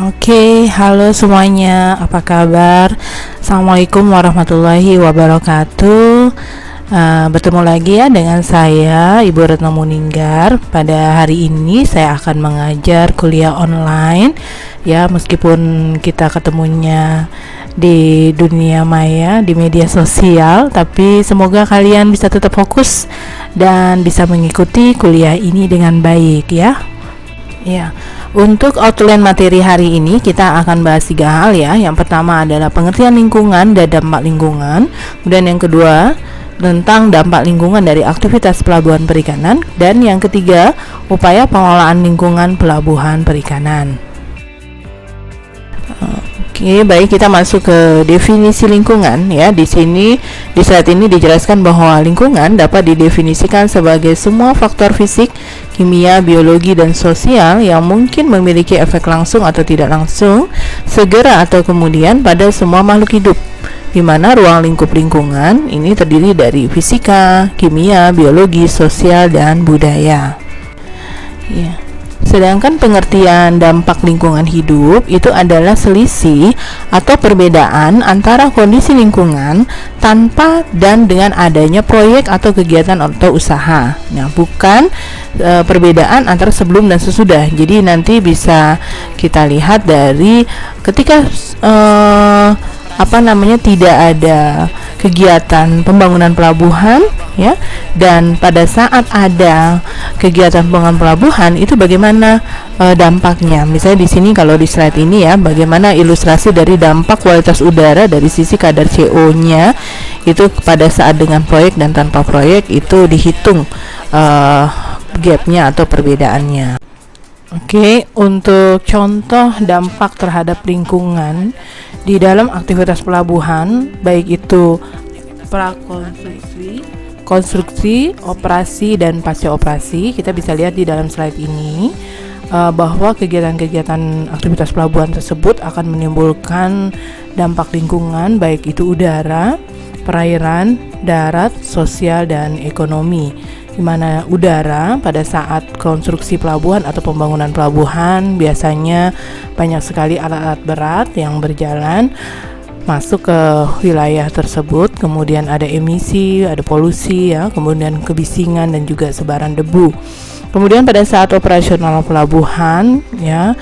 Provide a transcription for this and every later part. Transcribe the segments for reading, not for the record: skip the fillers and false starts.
Oke, halo semuanya, apa kabar? Assalamualaikum warahmatullahi wabarakatuh. Bertemu lagi ya dengan saya, Ibu Retno Muninggar. Pada hari ini saya akan mengajar kuliah online. Ya, meskipun kita ketemunya di dunia maya, di media sosial, tapi semoga kalian bisa tetap fokus dan bisa mengikuti kuliah ini dengan baik ya. Ya, untuk outline materi hari ini kita akan bahas 3 hal ya. Yang pertama adalah pengertian lingkungan dan dampak lingkungan. Kemudian yang kedua tentang dampak lingkungan dari aktivitas pelabuhan perikanan. Dan yang ketiga, upaya pengelolaan lingkungan pelabuhan perikanan. Oke, baik, kita masuk ke definisi lingkungan ya. Di sini di slide ini dijelaskan bahwa lingkungan dapat didefinisikan sebagai semua faktor fisik, kimia, biologi, dan sosial yang mungkin memiliki efek langsung atau tidak langsung, segera atau kemudian pada semua makhluk hidup, di mana ruang lingkup lingkungan ini terdiri dari fisika, kimia, biologi, sosial, dan budaya. Ya. Sedangkan pengertian dampak lingkungan hidup itu adalah selisih atau perbedaan antara kondisi lingkungan tanpa dan dengan adanya proyek atau kegiatan atau usaha. Nah, bukan perbedaan antara sebelum dan sesudah. Jadi nanti bisa kita lihat dari ketika tidak ada kegiatan pembangunan pelabuhan ya, dan pada saat ada kegiatan pembangunan pelabuhan itu bagaimana dampaknya. Misalnya di sini kalau di slide ini ya, bagaimana ilustrasi dari dampak kualitas udara dari sisi kadar CO-nya itu pada saat dengan proyek dan tanpa proyek itu dihitung gapnya atau perbedaannya. Oke, untuk contoh dampak terhadap lingkungan di dalam aktivitas pelabuhan, baik itu prakonstruksi, konstruksi, operasi, dan pasca operasi, kita bisa lihat di dalam slide ini bahwa kegiatan-kegiatan aktivitas pelabuhan tersebut akan menimbulkan dampak lingkungan, baik itu udara, perairan, darat, sosial, dan ekonomi. Di mana udara pada saat konstruksi pelabuhan atau pembangunan pelabuhan biasanya banyak sekali alat-alat berat yang berjalan masuk ke wilayah tersebut, kemudian ada emisi, ada polusi ya, kemudian kebisingan dan juga sebaran debu. Kemudian pada saat operasional pelabuhan ya,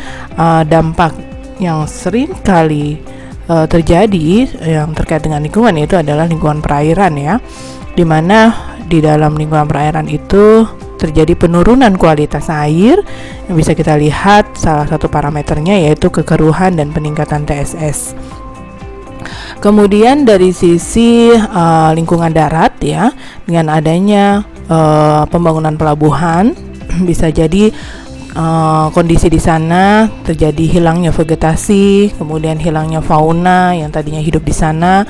dampak yang sering kali terjadi yang terkait dengan lingkungan itu adalah lingkungan perairan ya, di mana di dalam lingkungan perairan itu terjadi penurunan kualitas air yang bisa kita lihat salah satu parameternya yaitu kekeruhan dan peningkatan TSS. Kemudian dari sisi lingkungan darat ya, dengan adanya pembangunan pelabuhan bisa jadi kondisi di sana terjadi hilangnya vegetasi, kemudian hilangnya fauna yang tadinya hidup di sana.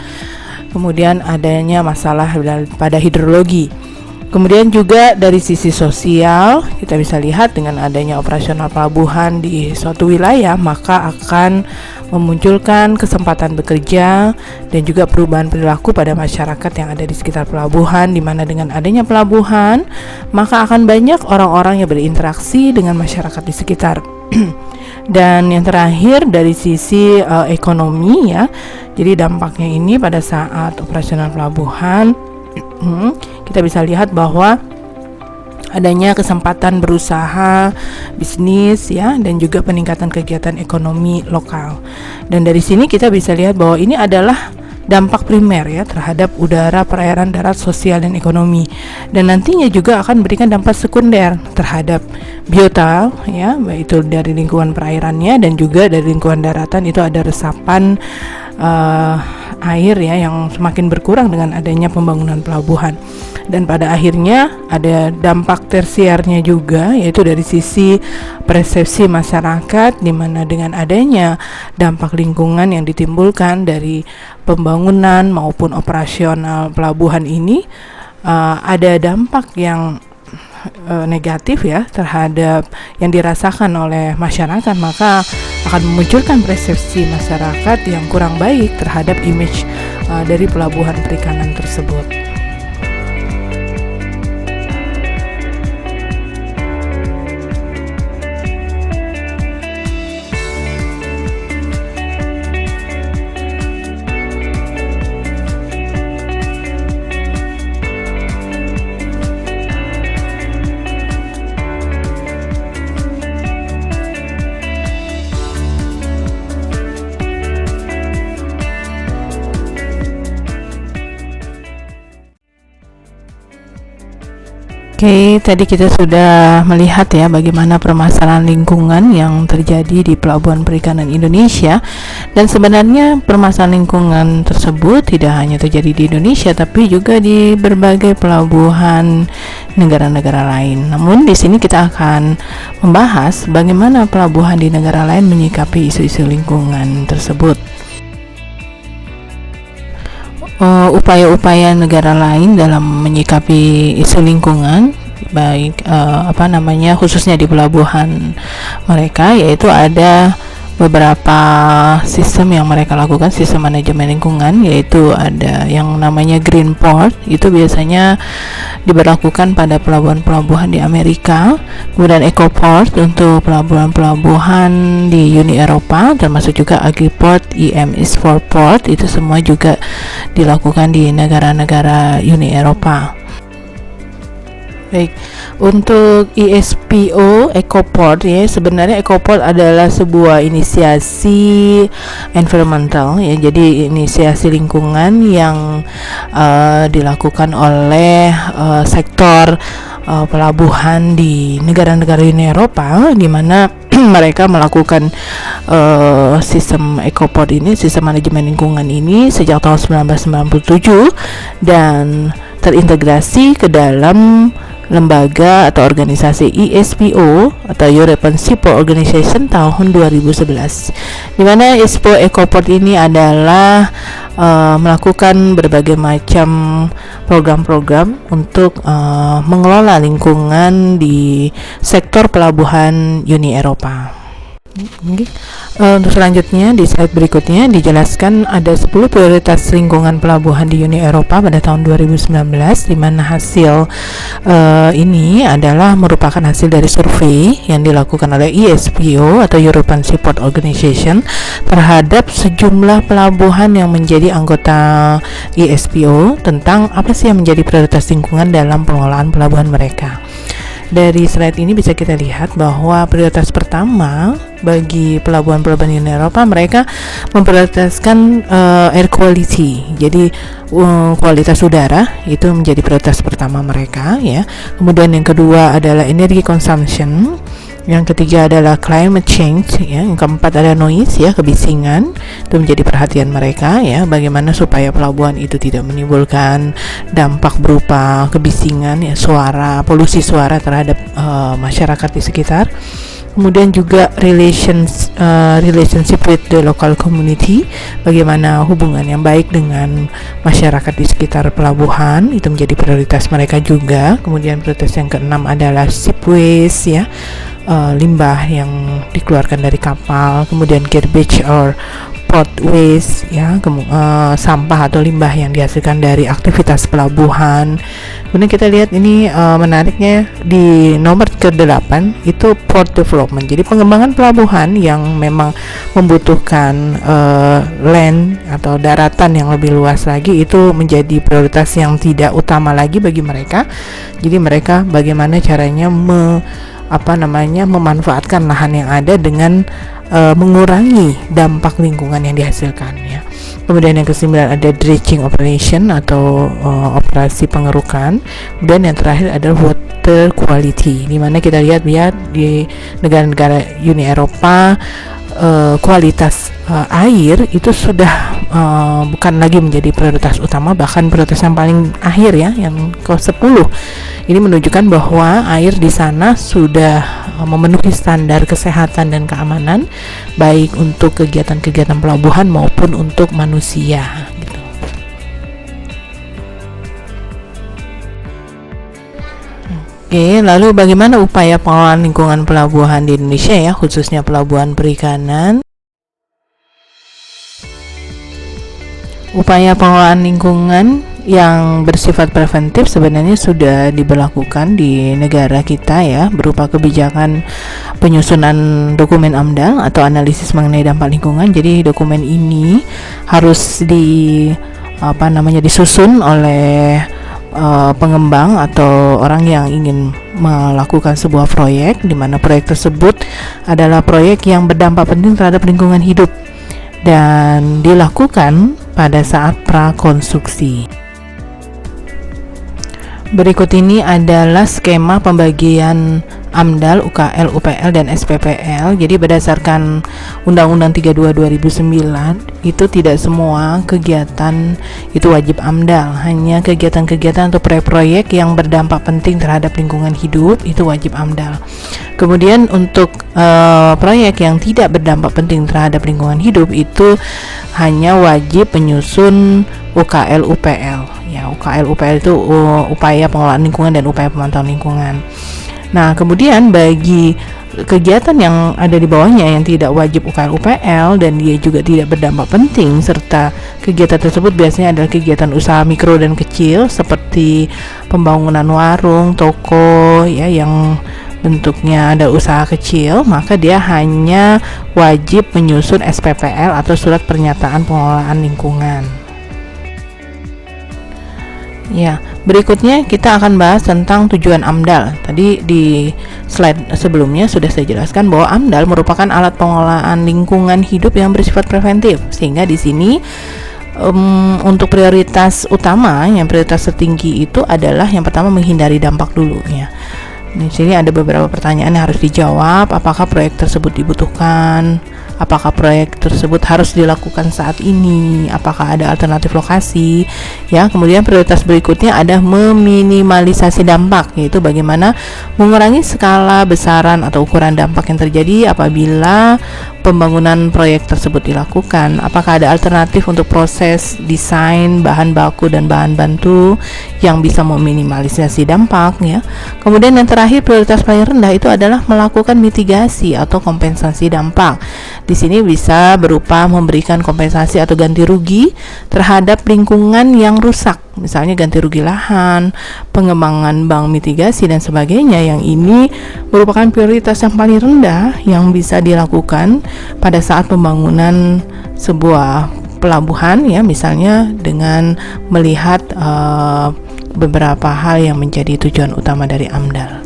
Kemudian adanya masalah pada hidrologi. Kemudian juga dari sisi sosial kita bisa lihat dengan adanya operasional pelabuhan di suatu wilayah maka akan memunculkan kesempatan bekerja dan juga perubahan perilaku pada masyarakat yang ada di sekitar pelabuhan, di mana dengan adanya pelabuhan maka akan banyak orang-orang yang berinteraksi dengan masyarakat di sekitar. Dan yang terakhir dari sisi ekonomi ya, jadi dampaknya ini pada saat operasional pelabuhan kita bisa lihat bahwa adanya kesempatan berusaha bisnis ya, dan juga peningkatan kegiatan ekonomi lokal. Dan dari sini kita bisa lihat bahwa ini adalah dampak primer ya terhadap udara, perairan, darat, sosial, dan ekonomi. Dan nantinya juga akan memberikan dampak sekunder terhadap biota ya, baik itu dari lingkungan perairannya dan juga dari lingkungan daratan itu ada resapan air ya yang semakin berkurang dengan adanya pembangunan pelabuhan. Dan pada akhirnya ada dampak tersiernya juga, yaitu dari sisi persepsi masyarakat, di mana dengan adanya dampak lingkungan yang ditimbulkan dari pembangunan maupun operasional pelabuhan ini ada dampak yang negatif ya terhadap yang dirasakan oleh masyarakat, maka akan memunculkan persepsi masyarakat yang kurang baik terhadap image dari pelabuhan perikanan tersebut. Oke, tadi kita sudah melihat ya bagaimana permasalahan lingkungan yang terjadi di Pelabuhan Perikanan Indonesia, dan sebenarnya permasalahan lingkungan tersebut tidak hanya terjadi di Indonesia tapi juga di berbagai pelabuhan negara-negara lain. Namun di sini kita akan membahas bagaimana pelabuhan di negara lain menyikapi isu-isu lingkungan tersebut. Upaya-upaya negara lain dalam menyikapi isu lingkungan, baik khususnya di pelabuhan mereka, yaitu ada beberapa sistem yang mereka lakukan, sistem manajemen lingkungan, yaitu ada yang namanya Green Port. Itu biasanya diberlakukan pada pelabuhan-pelabuhan di Amerika, kemudian EcoPort untuk pelabuhan-pelabuhan di Uni Eropa, termasuk juga AgriPort, EMS4 Port. Itu semua juga dilakukan di negara-negara Uni Eropa. Baik, untuk ESPO EcoPort ya, sebenarnya EcoPort adalah sebuah inisiasi environmental ya, jadi inisiasi lingkungan yang dilakukan oleh sektor pelabuhan di negara-negara Uni Eropa, di mana mereka melakukan sistem EcoPort ini, sistem manajemen lingkungan ini sejak tahun 1997 dan terintegrasi ke dalam lembaga atau organisasi ESPO atau European Seaport Organization tahun 2011, di mana ESPO EcoPort ini adalah melakukan berbagai macam program-program untuk mengelola lingkungan di sektor pelabuhan Uni Eropa. Untuk selanjutnya di slide berikutnya dijelaskan ada 10 prioritas lingkungan pelabuhan di Uni Eropa pada tahun 2019, di mana hasil ini adalah merupakan hasil dari survei yang dilakukan oleh ESPO atau European Seaport Organization terhadap sejumlah pelabuhan yang menjadi anggota ESPO tentang apa sih yang menjadi prioritas lingkungan dalam pengelolaan pelabuhan mereka. Dari slide ini bisa kita lihat bahwa prioritas pertama bagi pelabuhan-pelabuhan Uni Eropa, mereka memprioritaskan air quality. Jadi kualitas udara itu menjadi prioritas pertama mereka ya. Kemudian yang kedua adalah energy consumption. Yang ketiga adalah climate change ya. Yang keempat ada noise ya, kebisingan. Itu menjadi perhatian mereka ya, bagaimana supaya pelabuhan itu tidak menimbulkan dampak berupa kebisingan ya, suara, polusi suara terhadap masyarakat di sekitar. Kemudian juga relationship with the local community, bagaimana hubungan yang baik dengan masyarakat di sekitar pelabuhan, itu menjadi prioritas mereka juga. Kemudian prioritas yang keenam adalah ship waste ya, limbah yang dikeluarkan dari kapal. Kemudian garbage or port waste ya, sampah atau limbah yang dihasilkan dari aktivitas pelabuhan. Kemudian kita lihat ini menariknya di nomor ke-8 itu port development. Jadi pengembangan pelabuhan yang memang membutuhkan land atau daratan yang lebih luas lagi, itu menjadi prioritas yang tidak utama lagi bagi mereka. Jadi mereka bagaimana caranya memanfaatkan lahan yang ada dengan mengurangi dampak lingkungan yang dihasilkan ya. Kemudian yang ke-9 ada dredging operation atau operasi pengerukan. Kemudian yang terakhir adalah water quality, di mana kita lihat di negara-negara Uni Eropa kualitas air itu sudah bukan lagi menjadi prioritas utama, bahkan prioritas yang paling akhir ya, yang ke-10. Ini menunjukkan bahwa air di sana sudah memenuhi standar kesehatan dan keamanan, baik untuk kegiatan-kegiatan pelabuhan maupun untuk manusia gitu. Oke, lalu bagaimana upaya pengelolaan lingkungan pelabuhan di Indonesia ya, khususnya pelabuhan perikanan? Upaya pengelolaan lingkungan yang bersifat preventif sebenarnya sudah diberlakukan di negara kita ya, berupa kebijakan penyusunan dokumen AMDAL atau analisis mengenai dampak lingkungan. Jadi dokumen ini harus disusun oleh pengembang atau orang yang ingin melakukan sebuah proyek, di mana proyek tersebut adalah proyek yang berdampak penting terhadap lingkungan hidup dan dilakukan pada saat prakonstruksi. Berikut ini adalah skema pembagian AMDAL, UKL, UPL, dan SPPL. Jadi berdasarkan Undang-Undang 32 2009 itu tidak semua kegiatan itu wajib AMDAL. Hanya kegiatan-kegiatan atau proyek-proyek yang berdampak penting terhadap lingkungan hidup itu wajib AMDAL. Kemudian untuk proyek yang tidak berdampak penting terhadap lingkungan hidup itu hanya wajib menyusun UKL, UPL. Ya, UKL, UPL itu upaya pengelolaan lingkungan dan upaya pemantauan lingkungan. Nah, kemudian bagi kegiatan yang ada di bawahnya yang tidak wajib UKL, UPL dan dia juga tidak berdampak penting, serta kegiatan tersebut biasanya adalah kegiatan usaha mikro dan kecil seperti pembangunan warung, toko, ya, yang bentuknya ada usaha kecil, maka dia hanya wajib menyusun SPPL atau surat pernyataan pengelolaan lingkungan. Ya, berikutnya kita akan bahas tentang tujuan AMDAL. Tadi di slide sebelumnya sudah saya jelaskan bahwa AMDAL merupakan alat pengelolaan lingkungan hidup yang bersifat preventif, sehingga di sini untuk prioritas utama, yang prioritas tertinggi itu adalah yang pertama menghindari dampak dulu, ya. Di sini ada beberapa pertanyaan yang harus dijawab. Apakah proyek tersebut dibutuhkan? Apakah proyek tersebut harus dilakukan saat ini? Apakah ada alternatif lokasi? Ya, kemudian prioritas berikutnya ada meminimalisasi dampak, yaitu bagaimana mengurangi skala, besaran atau ukuran dampak yang terjadi apabila pembangunan proyek tersebut dilakukan. Apakah ada alternatif untuk proses, desain, bahan baku dan bahan bantu yang bisa meminimalisasi dampak, ya. Kemudian yang terakhir, prioritas paling rendah itu adalah melakukan mitigasi atau kompensasi dampak. Di sini bisa berupa memberikan kompensasi atau ganti rugi terhadap lingkungan yang rusak, misalnya ganti rugi lahan, pengembangan bank mitigasi dan sebagainya. Yang ini merupakan prioritas yang paling rendah yang bisa dilakukan pada saat pembangunan sebuah pelabuhan, ya, misalnya dengan melihat beberapa hal yang menjadi tujuan utama dari AMDAL.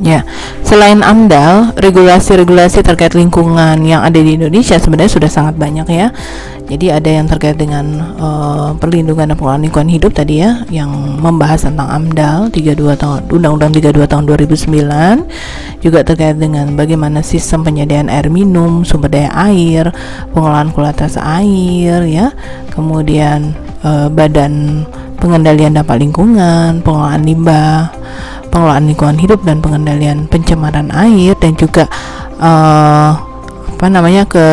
Ya, selain AMDAL, regulasi-regulasi terkait lingkungan yang ada di Indonesia sebenarnya sudah sangat banyak, ya. Jadi ada yang terkait dengan perlindungan dan pengelolaan lingkungan hidup tadi, ya, yang membahas tentang AMDAL 32 tahun, Undang-Undang 32 tahun 2009, juga terkait dengan bagaimana sistem penyediaan air minum, sumber daya air, pengelolaan kualitas air, ya. Kemudian Badan Pengendalian Dampak Lingkungan, pengelolaan limbah, pengelolaan lingkungan hidup dan pengendalian pencemaran air, dan juga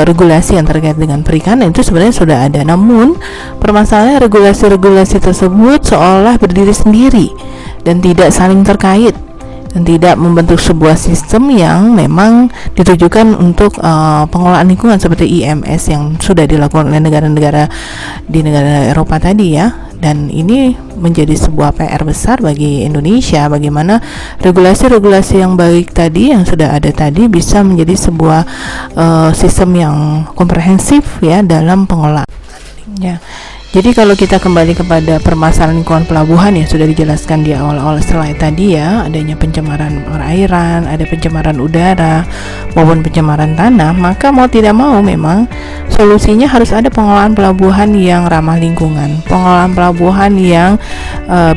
regulasi yang terkait dengan perikanan itu sebenarnya sudah ada. Namun permasalahan regulasi-regulasi tersebut seolah berdiri sendiri dan tidak saling terkait dan tidak membentuk sebuah sistem yang memang ditujukan untuk pengelolaan lingkungan seperti IMS yang sudah dilakukan oleh negara-negara di negara Eropa tadi, ya. Dan ini menjadi sebuah PR besar bagi Indonesia, bagaimana regulasi-regulasi yang baik tadi yang sudah ada tadi bisa menjadi sebuah sistem yang komprehensif, ya, dalam pengelolaan, ya. Jadi kalau kita kembali kepada permasalahan lingkungan pelabuhan yang sudah dijelaskan di awal-awal slide tadi, ya, adanya pencemaran perairan, ada pencemaran udara maupun pencemaran tanah, maka mau tidak mau memang solusinya harus ada pengelolaan pelabuhan yang ramah lingkungan, pengelolaan pelabuhan yang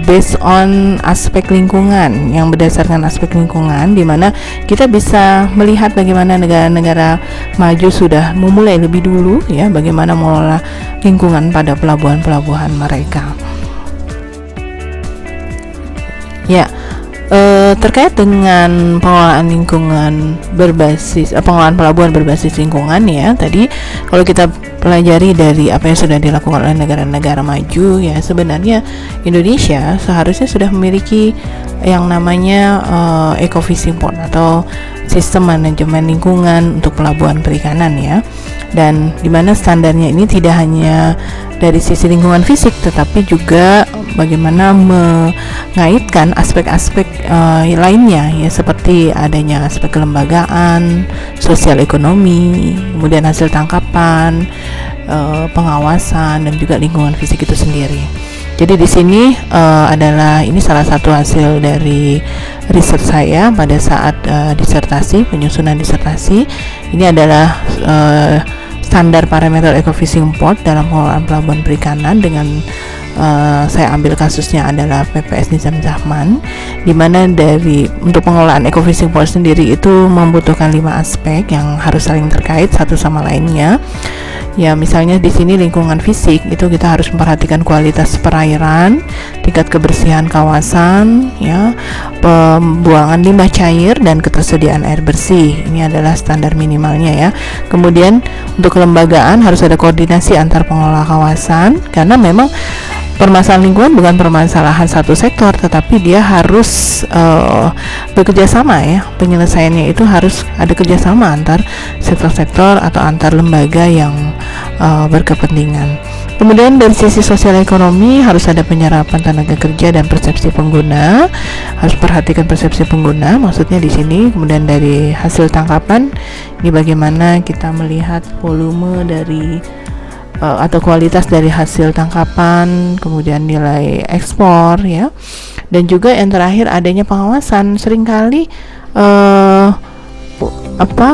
based on aspek lingkungan, yang berdasarkan aspek lingkungan, di mana kita bisa melihat bagaimana negara-negara maju sudah memulai lebih dulu, ya, bagaimana mengelola lingkungan pada pelabuhan-pelabuhan mereka. Ya, terkait dengan pengelolaan lingkungan berbasis pengelolaan pelabuhan berbasis lingkungan, ya, tadi kalau kita pelajari dari apa yang sudah dilakukan oleh negara-negara maju, ya, sebenarnya Indonesia seharusnya sudah memiliki yang namanya ecofishing port atau sistem manajemen lingkungan untuk pelabuhan perikanan, ya. Dan dimana standarnya ini tidak hanya dari sisi lingkungan fisik, tetapi juga bagaimana mengaitkan aspek-aspek lainnya, ya, seperti adanya aspek kelembagaan, sosial ekonomi, kemudian hasil tangkapan, pengawasan, dan juga lingkungan fisik itu sendiri. Jadi di sini adalah ini salah satu hasil dari riset saya pada saat disertasi, penyusunan disertasi. Ini adalah standar parameter Ecofishing Port dalam pengelolaan pelabuhan perikanan dengan saya ambil kasusnya adalah PPS Nizam Zahman, di mana untuk pengelolaan Ecofishing Port sendiri itu membutuhkan 5 aspek yang harus saling terkait satu sama lainnya. Ya, misalnya di sini lingkungan fisik itu kita harus memperhatikan kualitas perairan, tingkat kebersihan kawasan, ya, pembuangan limbah cair dan ketersediaan air bersih. Ini adalah standar minimalnya ya. Kemudian untuk kelembagaan harus ada koordinasi antar pengelola kawasan, karena memang permasalahan lingkungan bukan permasalahan satu sektor, tetapi dia harus bekerja sama ya. Penyelesaiannya itu harus ada kerjasama antar sektor-sektor atau antar lembaga yang berkepentingan. Kemudian dari sisi sosial ekonomi harus ada penyerapan tenaga kerja dan persepsi pengguna. Harus perhatikan persepsi pengguna, maksudnya di sini. Kemudian dari hasil tangkapan, ini bagaimana kita melihat volume dari atau kualitas dari hasil tangkapan, kemudian nilai ekspor ya, dan juga yang terakhir adanya pengawasan. Seringkali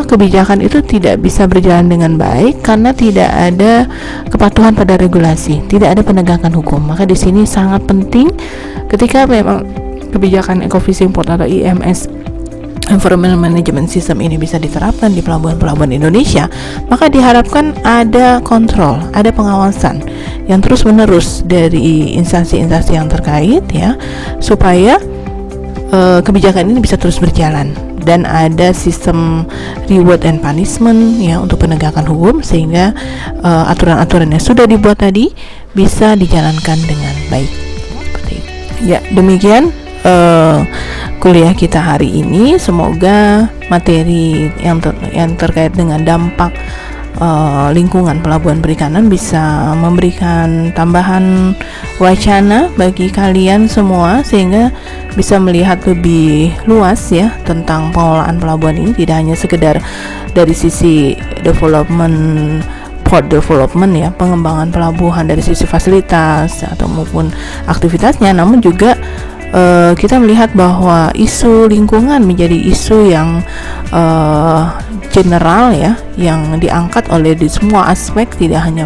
kebijakan itu tidak bisa berjalan dengan baik karena tidak ada kepatuhan pada regulasi, tidak ada penegakan hukum. Maka di sini sangat penting ketika memang kebijakan Ecofishing Port atau IMS, Environmental Management System, ini bisa diterapkan di pelabuhan-pelabuhan Indonesia, maka diharapkan ada kontrol, ada pengawasan yang terus-menerus dari instansi-instansi yang terkait ya, supaya kebijakan ini bisa terus berjalan dan ada sistem reward and punishment ya untuk penegakan hukum, sehingga aturan-aturan yang sudah dibuat tadi bisa dijalankan dengan baik. Seperti itu. Ya, demikian kuliah kita hari ini. Semoga materi yang terkait dengan dampak lingkungan pelabuhan perikanan bisa memberikan tambahan wacana bagi kalian semua, sehingga bisa melihat lebih luas ya tentang pengelolaan pelabuhan ini, tidak hanya sekedar dari sisi port development ya, pengembangan pelabuhan dari sisi fasilitas atau maupun aktivitasnya, namun juga kita melihat bahwa isu lingkungan menjadi isu yang general ya, yang diangkat oleh di semua aspek, tidak hanya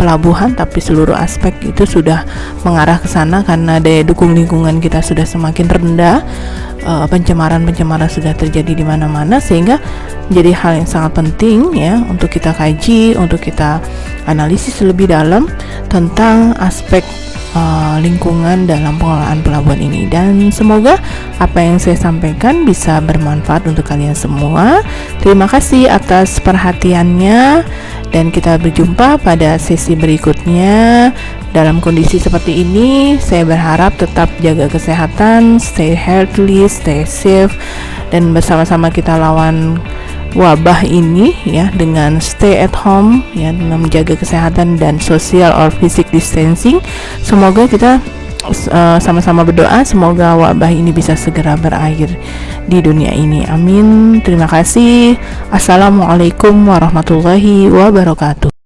pelabuhan tapi seluruh aspek itu sudah mengarah ke sana karena daya dukung lingkungan kita sudah semakin rendah. Pencemaran sudah terjadi di mana-mana, sehingga menjadi hal yang sangat penting ya untuk kita kaji, untuk kita analisis lebih dalam tentang aspek lingkungan dalam pengelolaan pelabuhan ini. Dan semoga apa yang saya sampaikan bisa bermanfaat untuk kalian semua. Terima kasih atas perhatiannya, dan kita berjumpa pada sesi berikutnya. Dalam kondisi seperti ini, saya berharap tetap jaga kesehatan, stay healthy, stay safe, dan bersama-sama kita lawan wabah ini ya dengan stay at home ya, dengan menjaga kesehatan dan social or physical distancing. Semoga kita sama-sama berdoa semoga wabah ini bisa segera berakhir di dunia ini. Amin. Terima kasih. Assalamualaikum warahmatullahi wabarakatuh.